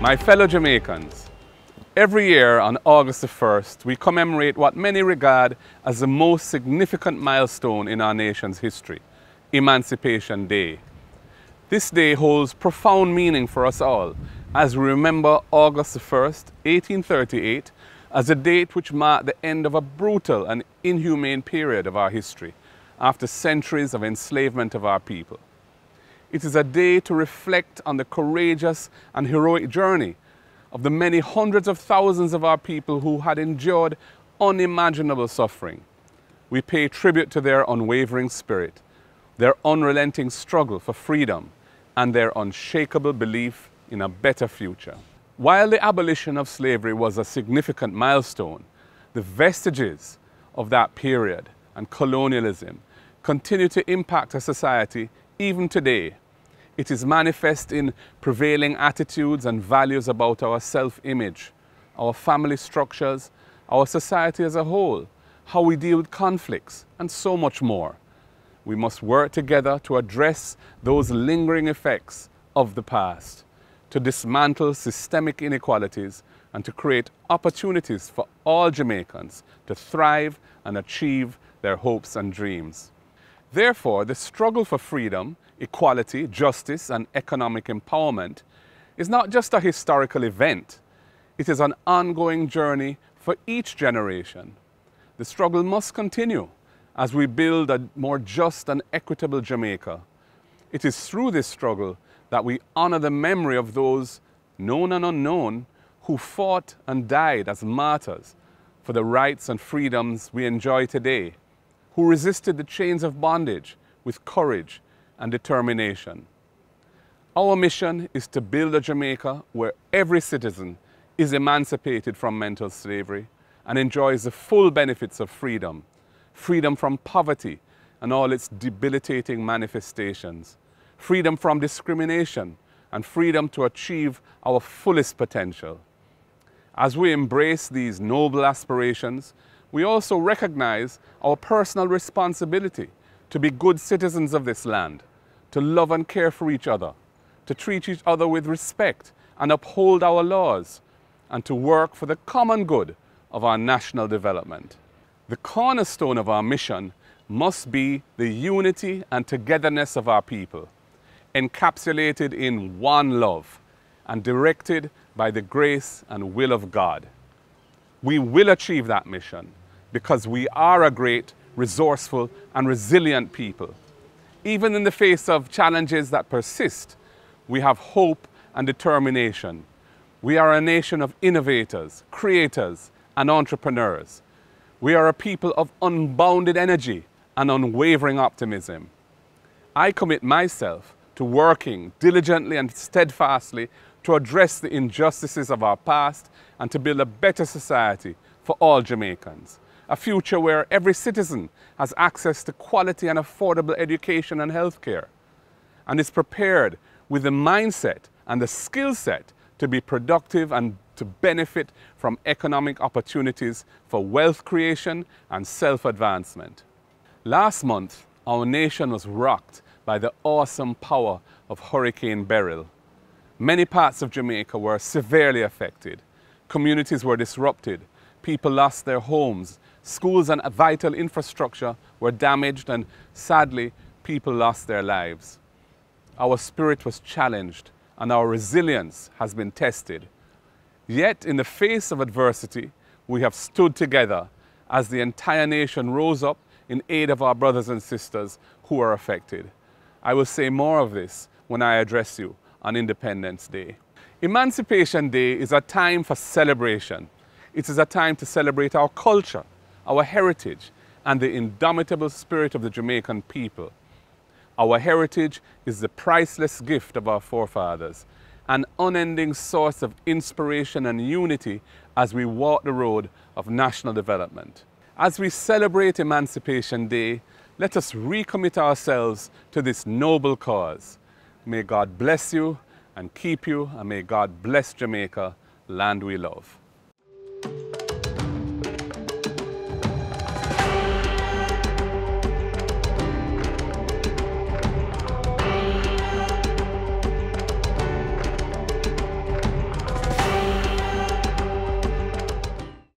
My fellow Jamaicans, every year on August the 1st, we commemorate what many regard as the most significant milestone in our nation's history, Emancipation Day. This day holds profound meaning for us all as we remember August the 1st, 1838, as a date which marked the end of a brutal and inhumane period of our history after centuries of enslavement of our people. It is a day to reflect on the courageous and heroic journey of the many hundreds of thousands of our people who had endured unimaginable suffering. We pay tribute to their unwavering spirit, their unrelenting struggle for freedom, and their unshakable belief in a better future. While the abolition of slavery was a significant milestone, the vestiges of that period and colonialism continue to impact our society even today. It is manifest in prevailing attitudes and values about our self-image, our family structures, our society as a whole, how we deal with conflicts, and so much more. We must work together to address those lingering effects of the past, to dismantle systemic inequalities, and to create opportunities for all Jamaicans to thrive and achieve their hopes and dreams. Therefore, the struggle for freedom, equality, justice, and economic empowerment is not just a historical event. It is an ongoing journey for each generation. The struggle must continue as we build a more just and equitable Jamaica. It is through this struggle that we honor the memory of those, known and unknown, who fought and died as martyrs for the rights and freedoms we enjoy today, who resisted the chains of bondage with courage and determination. Our mission is to build a Jamaica where every citizen is emancipated from mental slavery and enjoys the full benefits of freedom, freedom from poverty and all its debilitating manifestations, freedom from discrimination, and freedom to achieve our fullest potential. As we embrace these noble aspirations, we also recognize our personal responsibility to be good citizens of this land, to love and care for each other, to treat each other with respect and uphold our laws, and to work for the common good of our national development. The cornerstone of our mission must be the unity and togetherness of our people, encapsulated in one love and directed by the grace and will of God. We will achieve that mission because we are a great, resourceful, and resilient people. Even in the face of challenges that persist, we have hope and determination. We are a nation of innovators, creators, and entrepreneurs. We are a people of unbounded energy and unwavering optimism. I commit myself to working diligently and steadfastly to address the injustices of our past and to build a better society for all Jamaicans. A future where every citizen has access to quality and affordable education and healthcare, and is prepared with the mindset and the skill set to be productive and to benefit from economic opportunities for wealth creation and self-advancement. Last month, our nation was rocked by the awesome power of Hurricane Beryl. Many parts of Jamaica were severely affected. Communities were disrupted. People lost their homes. Schools and vital infrastructure were damaged, and sadly, people lost their lives. Our spirit was challenged and our resilience has been tested. Yet, in the face of adversity, we have stood together as the entire nation rose up in aid of our brothers and sisters who are affected. I will say more of this when I address you on Independence Day. Emancipation Day is a time for celebration. It is a time to celebrate our culture, our heritage, and the indomitable spirit of the Jamaican people. Our heritage is the priceless gift of our forefathers, an unending source of inspiration and unity as we walk the road of national development. As we celebrate Emancipation Day, let us recommit ourselves to this noble cause. May God bless you and keep you, and may God bless Jamaica, land we love.